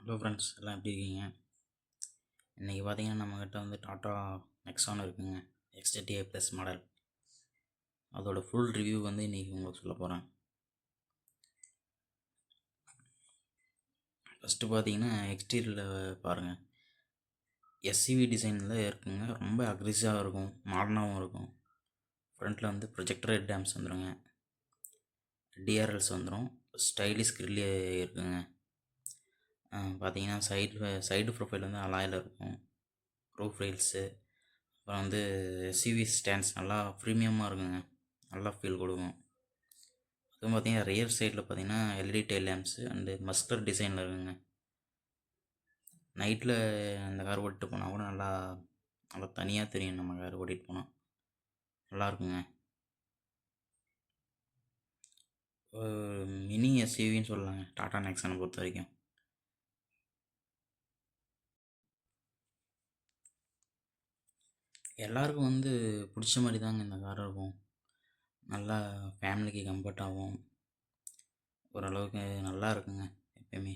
Hello friends, எல்லாம் எப்படி இருக்கீங்க? இன்றைக்கி பார்த்தீங்கன்னா நம்மக்கிட்ட வந்து டாட்டா நெக்ஸான் இருக்குங்க. XZTI plus model. அதோட ஃபுல் ரிவ்யூ வந்து இன்றைக்கி உங்களுக்கு சொல்ல போகிறேன். ஃபஸ்ட்டு பார்த்தீங்கன்னா எக்ஸ்டீரியரில் பாருங்கள். எஸ்சிவி டிசைனில் இருக்குங்க. ரொம்ப அக்ரெசிவாக இருக்கும், மாடர்னாகவும் இருக்கும். ஃப்ரண்ட்டில் வந்து ப்ரொஜெக்டர் ஹெட் லேம்ப்ஸ் வந்துடுங்க. டிஆர்எல்ஸ் வந்துடும். ஸ்டைலிஷ் கிரில் இருக்குங்க. பார்த்தீங்கன்னா சைடு ப்ரொஃபைல் வந்து அலாயில் இருக்கும். ரூஃப் ரெயில்ஸு, அப்புறம் வந்து சிவி ஸ்டாண்ட்ஸ் நல்லா ப்ரீமியமாக இருக்குங்க. நல்லா ஃபீல் கொடுக்கும். அதுவும் பார்த்தீங்கன்னா ரியர் சைடில் பார்த்தீங்கன்னா எல்இடி டெயில் லேம்ப்ஸு அண்டு மஸ்கர் டிசைனில் இருக்குங்க. நைட்டில் அந்த கார் ஓட்டிட்டு போனால் கூட நல்லா நல்லா தனியாக தெரியும். நம்ம கார் ஓட்டிகிட்டு போனால் நல்லாயிருக்குங்க. மினி எஸ்யூவின்னு சொல்லலாங்க டாடா நெக்ஸானை பொறுத்த வரைக்கும். எல்லாருக்கும் வந்து பிடிச்ச மாதிரி தாங்க இந்த கார் இருக்கும். நல்லா ஃபேமிலிக்கு கம்ஃபர்ட்டாகவும் ஓரளவுக்கு நல்லா இருக்குங்க. எப்பயுமே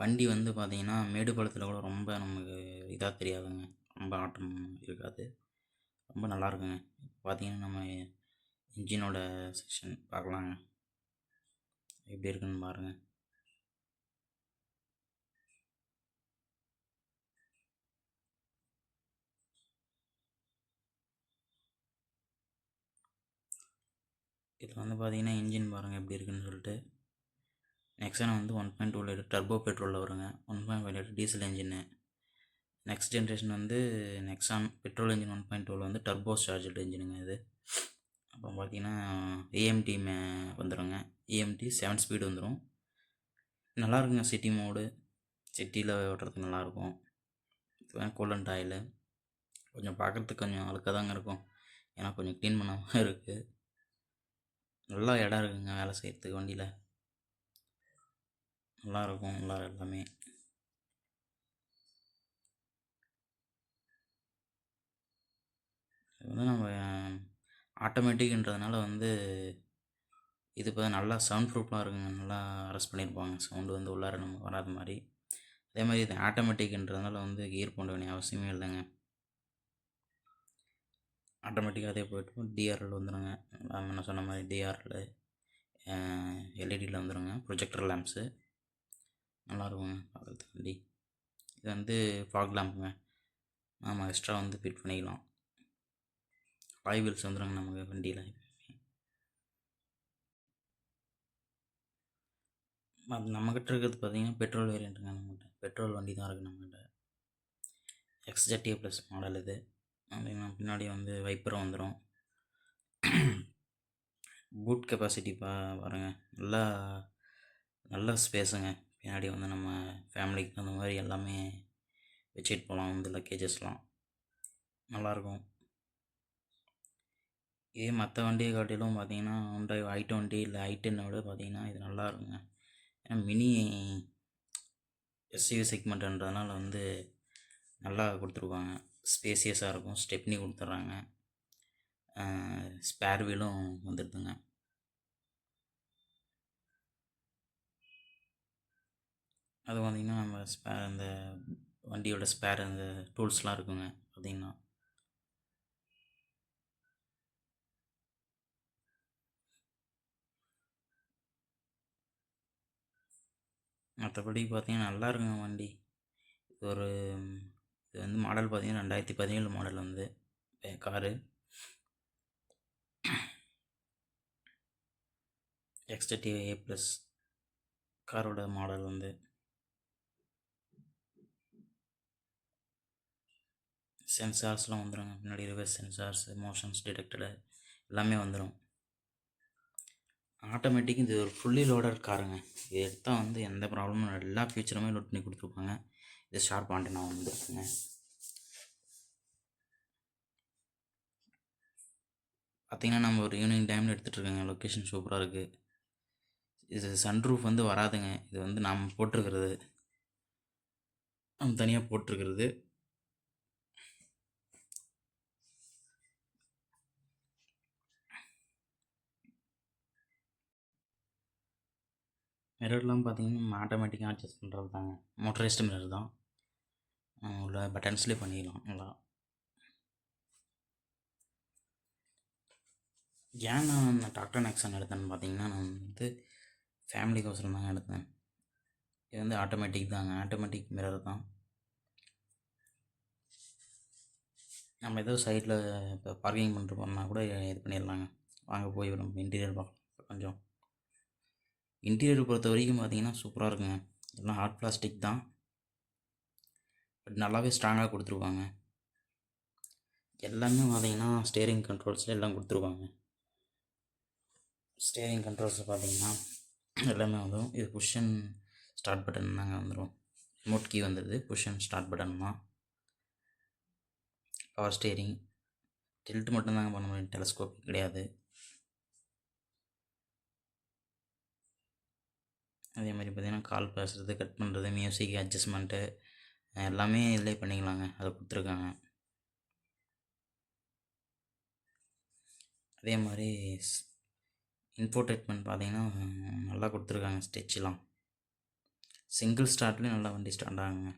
வண்டி வந்து பார்த்திங்கன்னா மேடு பள்ளத்தில் கூட ரொம்ப நமக்கு இதாக தெரியாதுங்க. ரொம்ப ஆட்டம் இருக்காது. ரொம்ப நல்லா இருக்குங்க. பார்த்தீங்கன்னா நம்ம இன்ஜினோட செக்ஷன் பார்க்கலாங்க, எப்படி இருக்குன்னு பாருங்கள். இதில் வந்து பார்த்தீங்கன்னா இன்ஜின் பாருங்கள் எப்படி இருக்குன்னு சொல்லிட்டு. நெக்ஸான் வந்து 1.2 லிட்டர் டர்போ பெட்ரோலில் வருங்க. 1.5 litre diesel engine. Next generation வந்து நெக்ஸான் பெட்ரோல் இன்ஜின் 1.2 வந்து டர்போ சார்ஜ்டு இன்ஜினுங்க இது. அப்புறம் பார்த்தீங்கன்னா ஏஎம்டி வந்துடுங்க. ஏஎம்டி 7 ஸ்பீடு வந்துடும். நல்லாயிருக்குங்க. சிட்டி மோடு, சிட்டியில் ஓட்டுறதுக்கு நல்லாயிருக்கும். கூலண்ட் ஆயிலு கொஞ்சம் பார்க்குறதுக்கு கொஞ்சம் அழுக்காக தாங்க இருக்கும், ஏன்னா கொஞ்சம் க்ளீன் பண்ணாமல் இருக்குது. நல்லா இடம் இருக்குங்க வேலை செய்கிறதுக்கு. வண்டியில் நல்லாயிருக்கும். நல்லா எல்லாமே இது வந்து நம்ம ஆட்டோமேட்டிக்ன்றதுனால வந்து இது இப்போ நல்லா சவுண்ட் ப்ரூஃபாக இருக்குங்க. நல்லா அரெஸ்ட் பண்ணியிருப்பாங்க சவுண்டு வந்து உள்ளார நம்ம வராத மாதிரி. அதே மாதிரி இது ஆட்டோமேட்டிக்ன்றதுனால வந்து கியர் போட வேண்டிய அவசியமே இல்லைங்க. ஆட்டோமேட்டிக்காக அதே போய்ட்டு டிஆர்எல் வந்துடுங்க. நான் சொன்ன மாதிரி டிஆர்எல் எல்இடியில் வந்துடுங்க. ப்ரொஜெக்டர் லேம்ப்ஸு நல்லாயிருக்குங்க பார்க்குறதுக்கு வண்டி. இது வந்து ஃபாக் லேம்புங்க. நம்ம எக்ஸ்ட்ரா வந்து ஃபிட் பண்ணிக்கலாம். அலாய் வீல்ஸ் வந்துடுங்க நமக்கு வண்டியில். நம்மக்கிட்ட இருக்கிறது பார்த்தீங்கன்னா பெட்ரோல் வேரியண்ட்டுங்க. நம்மகிட்ட பெட்ரோல் வண்டி தான் இருக்குது நம்மக்கிட்ட. XZTI ப்ளஸ் மாடல் இது. அப்படின்னா பின்னாடி வந்து வைப்பரும் வந்துடும். பூட் கெப்பாசிட்டி பாருங்கள். நல்லா நல்ல ஸ்பேஸுங்க. பின்னாடி வந்து நம்ம ஃபேமிலிக்கு அந்த மாதிரி எல்லாமே வச்சுட்டு போகலாம். வந்து லக்கேஜஸ்லாம் நல்லாயிருக்கும். இதே மற்ற வண்டியை காட்டிலும் பார்த்தீங்கன்னா ஹுண்டாய் i20 இல்லை i10 விட பார்த்தீங்கன்னா இது நல்லா இருக்குங்க. ஏன்னா மினி எஸ்யூவி செக்மெண்ட்ன்றதுனால வந்து நல்லா கொடுத்துருக்காங்க. ஸ்பேசியஸாக இருக்கும். ஸ்டெப்னி கொடுத்துட்றாங்க. ஸ்பேர் வீலும் வந்துடுதுங்க. அது பார்த்திங்கன்னா நம்ம அந்த வண்டியோட ஸ்பேர் அந்த டூல்ஸ்லாம் இருக்குங்க பார்த்திங்கன்னா. மற்றபடி பார்த்திங்கன்னா நல்லா இருக்குங்க வண்டி. இது வந்து மாடல் பார்த்திங்கன்னா 2017 மாடல் வந்து காரு. XZTI ப்ளஸ் காரோட மாடல் வந்து சென்சார்ஸ்லாம் வந்துடுங்க. பின்னாடி ரிவர்ஸ் சென்சார்ஸ், மோஷன்ஸ் டிடெக்டடு எல்லாமே வந்துடும். ஆட்டோமேட்டிக் இது ஒரு ஃபுல்லி லோடட் காருங்க. இது எடுத்தால் வந்து எந்த ப்ராப்ளமும் எல்லா ஃபியூச்சருமே லோட் பண்ணி கொடுத்துருப்பாங்க. இது ஷார்ப் ஆண்டனா வந்துருக்குங்க. பார்த்திங்கன்னா நம்ம ஒரு ஈவினிங் டைமில் எடுத்துகிட்ருக்கோங்க. லொக்கேஷன் சூப்பராக இருக்குது. இது சன்ரூஃப் வந்து வராதுங்க. இது வந்து நாம் போட்டிருக்கிறது, நம்ம தனியாக போட்டிருக்கிறது. மிரர்லாம் பார்த்தீங்கன்னா நம்ம ஆட்டோமேட்டிக்காக அட்ஜஸ்ட் பண்ணுறது தாங்க. மோட்டரைஸ்டு மிரர் தான். உள்ள பட்டன்ஸ்லேயே பண்ணிக்கலாம் நல்லா. ஏன் நான் டாடா நெக்ஸான் எடுத்தேன்னு பார்த்தீங்கன்னா, நான் வந்து ஃபேமிலிக்கோசரம் தாங்க எடுத்தேன். இது வந்து ஆட்டோமேட்டிக் தாங்க. ஆட்டோமேட்டிக் மிரர் தான். நம்ம ஏதோ சைடில் இப்போ பார்க்கிங் பண்ணிட்டு போனால் கூட இது பண்ணிடலாங்க. வாங்க போய் நம்ம இன்டீரியர் பார்க்கலாம். கொஞ்சம் இன்டீரியர் பொறுத்த வரைக்கும் பார்த்தீங்கன்னா சூப்பராக இருக்குங்க. எல்லாம் ஹார்ட் பிளாஸ்டிக் தான், பட் நல்லாவே ஸ்ட்ராங்காக கொடுத்துருவாங்க. எல்லாமே பார்த்தீங்கன்னா ஸ்டேரிங் கண்ட்ரோல்ஸில் எல்லாம் கொடுத்துருவாங்க. ஸ்டேரிங் கண்ட்ரோல்ஸில் பார்த்தீங்கன்னா எல்லாமே வந்துடும். இது புஷ் அண்ட் ஸ்டார்ட் பட்டன் தாங்க வந்துடும். ரிமோட் கீ வந்துடுது, புஷ் அண்ட் ஸ்டார்ட் பட்டன் தான். பவர் ஸ்டேரிங், டில்ட் மட்டும்தாங்க பண்ண முடியும், டெலஸ்கோப் கிடையாது. அதே மாதிரி பார்த்திங்கன்னா கால் பேசுகிறது, கட் பண்ணுறது, மியூசிக் அட்ஜஸ்ட்மெண்ட்டு எல்லாமே இதிலே பண்ணிக்கலாங்க. அதை கொடுத்துருக்காங்க. அதே மாதிரி இன்ஃபோடெயின்மெண்ட் பார்த்திங்கன்னா நல்லா கொடுத்துருக்காங்க. ஸ்டெச்செலாம் சிங்கிள் ஸ்டார்ட்லேயும் நல்லா வண்டி ஸ்டார்ட் ஆகுங்க.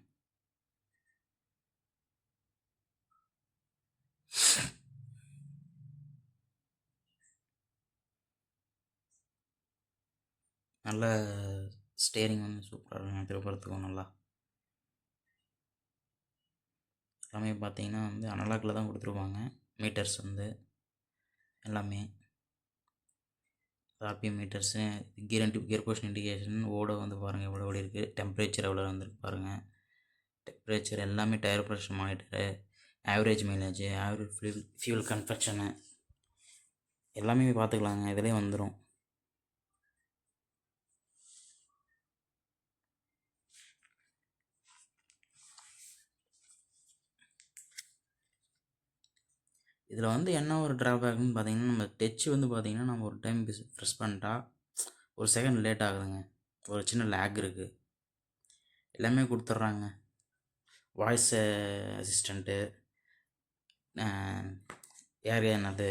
நல்ல ஸ்டேரிங் வந்து சூப்பராக இருக்குங்க. திருப்பறத்துக்கும் நல்லா எல்லாமே பார்த்தீங்கன்னா வந்து அனலாக்கில் தான் கொடுத்துருவாங்க. மீட்டர்ஸ் வந்து எல்லாமே RPM metres, gear position indication, ஓட வந்து பாருங்கள் எவ்வளோ ஓடி இருக்குது, டெம்பரேச்சர் எவ்வளோ வந்துருக்கு பாருங்கள். டெம்பரேச்சர் எல்லாமே, tyre pressure monitor, average mileage, average fuel கன்ஃபெக்ஷனு எல்லாமே பார்த்துக்கலாங்க. இதிலே வந்துடும். இதில் வந்து என்ன ஒரு ட்ராபேக்னு பார்த்தீங்கன்னா, நம்ம டச் வந்து பார்த்திங்கன்னா நம்ம ஒரு டைம் ப்ரெஸ் பண்ணிட்டா ஒரு செகண்ட் லேட் ஆகுதுங்க. ஒரு சின்ன லேக் இருக்குது. எல்லாமே கொடுத்துட்றாங்க. வாய்ஸ் அசிஸ்டண்ட்டு, என்னது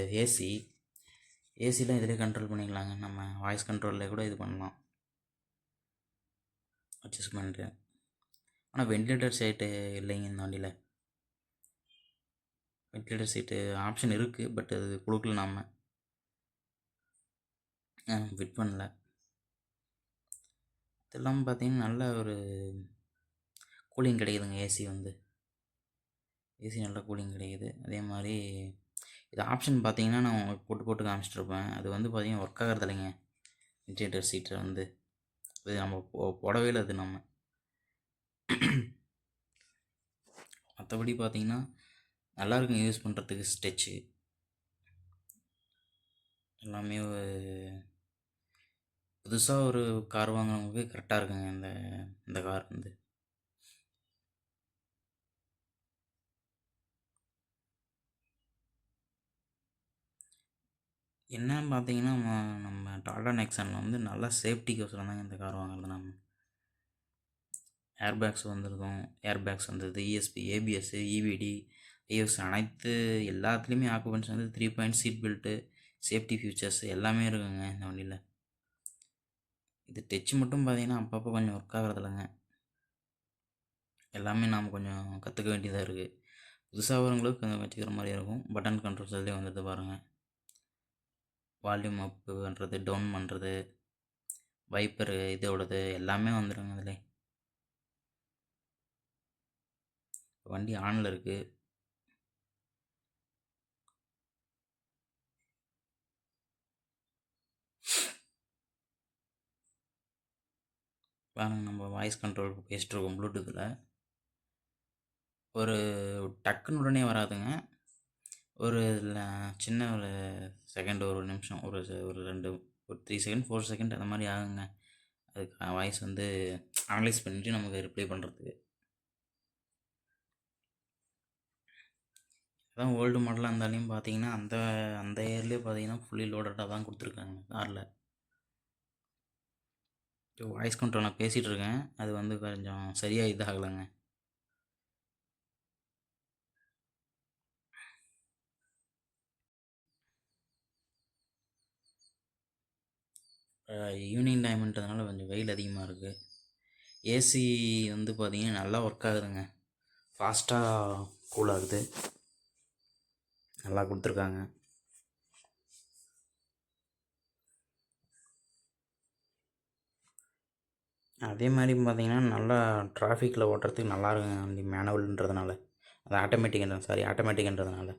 ஏசிலாம் இதிலே கண்ட்ரோல் பண்ணிக்கலாங்க. நம்ம வாய்ஸ் கண்ட்ரோலில் கூட இது பண்ணலாம், அட்ஜஸ்ட்மெண்ட்டு. ஆனால் வென்டிலேட்டர் சீட்டு இல்லைங்க இந்த வண்டியில். வென்டிலேட்டர் சீட்டு ஆப்ஷன் இருக்குது, பட் அது கொடுக்கல, நம்ம ஃபிட் பண்ணல. இதெல்லாம் பார்த்தீங்கன்னா நல்ல ஒரு கூலிங் கிடைக்குதுங்க. ஏசி நல்ல கூலிங் கிடைக்குது. அதே மாதிரி இது ஆப்ஷன் பார்த்தீங்கன்னா நான் உங்களுக்கு போட்டு காமிச்சிட்ருப்பேன். அது வந்து பார்த்தீங்கன்னா ஒர்க் ஆகிறது இல்லைங்க. வென்டிலேட்டர் சீட்டை வந்து அது நம்ம போடவே இல்லை. அது நம்ம மற்றபடி பார்த்தீங்கன்னா நல்லா இருக்குங்க யூஸ் பண்ணுறதுக்கு. ஸ்டெச்சு எல்லாமே புதுசாக ஒரு கார் வாங்குறவங்களுக்கு கரெக்டாக இருக்குங்க இந்த கார் வந்து. என்னன்னு பார்த்தீங்கன்னா நம்ம டாடா நெக்ஸானில் வந்து நல்லா சேஃப்டிக்கோசரம் தாங்க இந்த கார் வாங்குறது. நம்ம ஏர்பேக்ஸ் வந்துருக்கும், ஏர்பேக்ஸ் வந்தது, இஎஸ்பி, ஏபிஎஸ், இவிடி, ஐஎஸ் அனைத்து எல்லாத்துலேயுமே ஆக்குபன்ஸ் வந்து 3 point seat belt, safety features எல்லாமே இருக்குங்க இந்த வண்டியில். இது டச் மட்டும் பார்த்தீங்கன்னா அப்பப்போ கொஞ்சம் ஒர்க் ஆகிறது இல்லைங்க. எல்லாமே நாம் கொஞ்சம் கற்றுக்க வேண்டியதாக இருக்குது. புதுசாக வரவங்களுக்கு கொஞ்சம் வச்சுக்கிற மாதிரி இருக்கும். பட்டன் கண்ட்ரோல்ஸ் அதிலே வந்துடுது பாருங்கள். வால்யூம் அப் பண்ணுறது, டவுன் பண்ணுறது, வைப்பரு இதோடது எல்லாமே வந்துடுங்க அதில். வண்டி ஆனில் இருக்குது. பாருங்கள், நம்ம வாய்ஸ் கண்ட்ரோல் பேசிகிட்டு இருக்கோம் ப்ளூடூத்தில். ஒரு டக்குன்னு உடனே வராதுங்க. ஒரு சின்ன ஒரு செகண்ட், ஒரு நிமிஷம், ஒரு 3 செகண்ட் 4 செகண்ட் அந்த மாதிரி ஆகுங்க. அதுக்கு வாய்ஸ் வந்து அனலைஸ் பண்ணிவிட்டு நமக்கு ரிப்ளை பண்ணுறதுக்கு. அதான் ஓல்டு மாடலாக இருந்தாலையும் பார்த்தீங்கன்னா அந்த இயர்லேயே பார்த்தீங்கன்னா ஃபுல்லி லோடடாக தான் கொடுத்துருக்காங்க காரில். வாய்ஸ் கண்ட்ரோல் நான் பேசிகிட்டு இருக்கேன், அது வந்து கொஞ்சம் சரியாக இதாகலைங்க. ஈவினிங் டைம்ன்றதுனால கொஞ்சம் வெயில் அதிகமாக இருக்குது. ஏசி வந்து பார்த்திங்கன்னா நல்லா ஒர்க் ஆகுதுங்க. ஃபாஸ்ட்டாக கூல் ஆகுது. நல்லா கொடுத்துருக்காங்க. அதே மாதிரி பார்த்திங்கன்னா நல்லா டிராஃபிக்கில் ஓட்டுறதுக்கு நல்லா இருக்குங்க வண்டி. மேனுவல்ன்றதுனால, அது ஆட்டோமேட்டிக்ன்றதுனால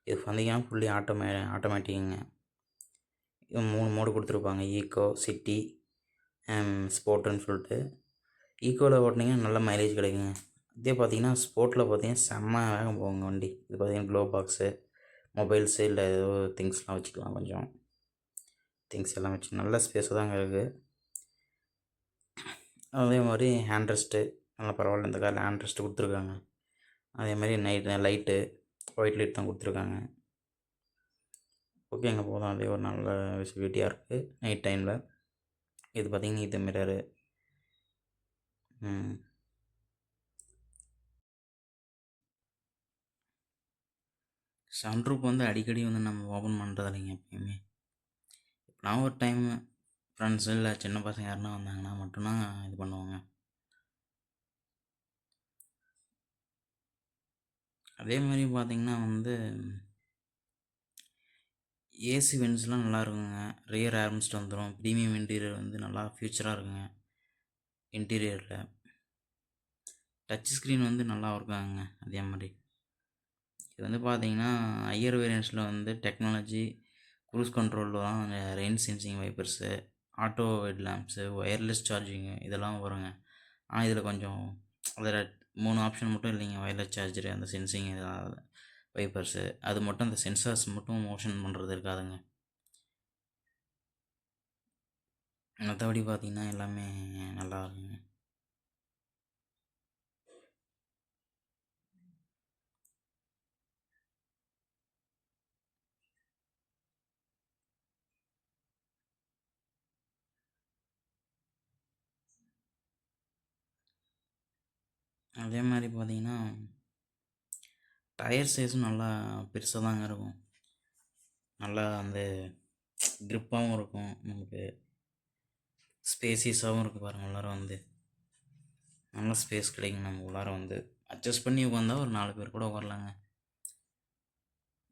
இது பார்த்திங்கன்னா ஃபுல்லி ஆட்டோமேட்டிக்குங்க. 3 மோடு கொடுத்துருப்பாங்க: ஈக்கோ, சிட்டி, ஸ்போர்ட்டுன்னு சொல்லிட்டு. ஈக்கோவில் ஓட்டினீங்கன்னா நல்ல மைலேஜ் கிடைக்குங்க. இதே பார்த்திங்கன்னா ஸ்போர்ட்டில் பார்த்திங்கன்னா செம்ம வேகம் போகுங்க வண்டி. இது பார்த்திங்கன்னா க்ளோ பாக்ஸு, மொபைல்ஸு, இல்லை ஏதோ திங்ஸ்லாம் வச்சுக்கலாம். கொஞ்சம் திங்ஸ் எல்லாம் வச்சு நல்ல ஸ்பேஸு தாங்க இருக்குது. அதே மாதிரி ஹேண்ட் ரெஸ்ட்டு நல்லா பரவாயில்ல. இந்த காரில் ஹேண்ட் ரெஸ்ட்டு கொடுத்துருக்காங்க. அதே மாதிரி லைட்டு ஒயிட் லைட் தான் கொடுத்துருக்காங்க. ஓகேங்க, போதும். அதே ஒரு நல்ல விசிபிலிட்டியாக இருக்குது நைட் டைமில். இது பார்த்திங்கன்னா இது மிரரு. சன்ரூப் வந்து அடிக்கடி வந்து நம்ம ஓப்பன் பண்ணுறது இல்லைங்க எப்பயுமே. நான் ஒரு டைம் ஃப்ரெண்ட்ஸு இல்லை சின்ன பசங்க யாருன்னா வந்தாங்கன்னா மட்டும்தான் இது பண்ணுவாங்க. அதே மாதிரி பார்த்திங்கன்னா வந்து ஏசி வென்ட்ஸ்லாம் நல்லா இருக்குங்க. ரியர் ஆர்ம்ஸ்ட் வந்துடும். ப்ரீமியம் இன்டீரியர் வந்து நல்லா ஃபியூச்சராக இருக்குங்க. இன்டீரியரில் டச் ஸ்க்ரீன் வந்து நல்லா இருக்காங்க. அதே மாதிரி இது வந்து பார்த்திங்கன்னா ஹையர் வேரியன்ட்ஸில் வந்து டெக்னாலஜி, க்ரூஸ் கண்ட்ரோலில் தான் rain sensing wipers, auto head lamps, wireless charging இதெல்லாம் வருங்க. ஆனால் இதில் கொஞ்சம் அதில் 3 ஆப்ஷன் மட்டும் இல்லைங்க. ஒயர்லெஸ் சார்ஜரு, அந்த சென்சிங் வைப்பர்ஸு, அது மட்டும் அந்த சென்சார்ஸ் மட்டும் மோஷன் பண்ணுறது இருக்காதுங்க. மற்றபடி பார்த்திங்கன்னா எல்லாமே நல்லா இருக்குங்க. அதே மாதிரி பார்த்திங்கன்னா டயர் சைஸும் நல்லா பெருசாக தாங்க இருக்கும். நல்லா அந்த க்ரிப்பாகவும் இருக்கும். நமக்கு ஸ்பேசியஸாகவும் இருக்குது பாருங்கள். உள்ளார வந்து நல்ல ஸ்பேஸ் கிடைக்கும். நம்ம உள்ளார வந்து அட்ஜஸ்ட் பண்ணி உட்காந்தா ஒரு 4 பேர் கூட உட்காரலாங்க.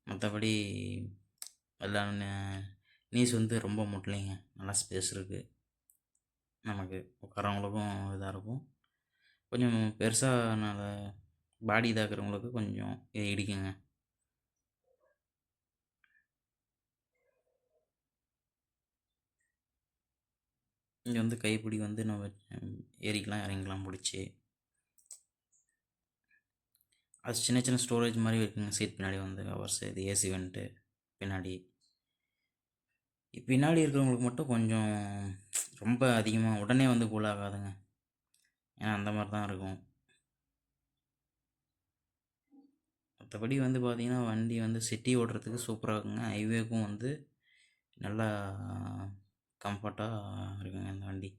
மற்றபடி எல்லாம் நீஸ் வந்து ரொம்ப முட்டலைங்க. நல்லா ஸ்பேஸ் இருக்குது. நமக்கு உட்காரவங்களுக்கும் இதாக இருக்கும். கொஞ்சம் பெருசாக பாடி இதாக்குறவங்களுக்கு கொஞ்சம் இது இடிக்குங்க. இங்கே வந்து கைப்பிடி வந்து நம்ம ஏறிக்கலாம் இறங்கிக்கலாம் பிடிச்சி. அது சின்ன சின்ன ஸ்டோரேஜ் மாதிரி இருக்குங்க. சீட் பின்னாடி வந்து கவர்ஸ், இது ஏசி வென்ட்டு பின்னாடி. பின்னாடி இருக்கிறவங்களுக்கு மட்டும் கொஞ்சம் ரொம்ப அதிகமாக உடனே வந்து கூல் ஆகாதுங்க. ஏன்னா அந்த மாதிரி தான் இருக்கும். மற்றபடி வந்து பார்த்திங்கன்னா வண்டி வந்து சிட்டி ஓட்டுறதுக்கு சூப்பராக இருக்குங்க. ஹைவேக்கும் வந்து நல்லா கம்ஃபர்ட்டாக இருக்குங்க இந்த வண்டி.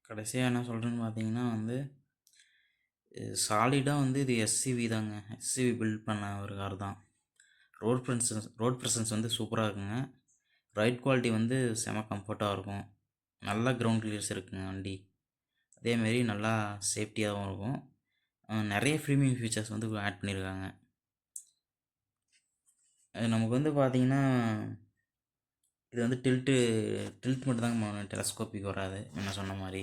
கடைசியாக என்ன சொல்கிறேன்னு பார்த்தீங்கன்னா வந்து சாலிடாக வந்து இது எஸ்சிவி தாங்க. எஸ்சிவி பில்ட் பண்ண ஒரு கார் தான். ரோட் ப்ரெசன்ஸ் வந்து சூப்பராக இருக்குங்க. ரைட் குவாலிட்டி வந்து செம கம்ஃபர்ட்டாக இருக்கும். நல்லா கிரவுண்ட் கிளியர்ஸ் இருக்குங்க வண்டி. அதேமாரி நல்லா சேஃப்டியாகவும் இருக்கும். நிறைய ப்ரீமியம் ஃபீச்சர்ஸ் வந்து ஆட் பண்ணியிருக்காங்க. நமக்கு வந்து பார்த்திங்கன்னா இது வந்து டில்ட் மட்டும் தாங்க, டெலஸ்கோப்பிக் வராது. என்ன சொன்ன மாதிரி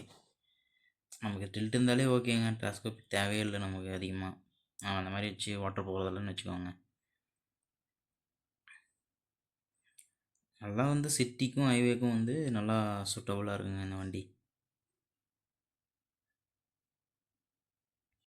நமக்கு டில்ட் இருந்தாலே ஓகேங்க. டெலஸ்கோப்பிக் தேவையே இல்லை நமக்கு அதிகமாக. அந்த மாதிரி வச்சு வாட்டர் போகிறதில்லன்னு வச்சுக்கோங்க. நல்லா வந்து சிட்டிக்கும் ஹைவேக்கும் வந்து நல்லா சூட்டபுளாக இருக்குங்க இந்த வண்டி.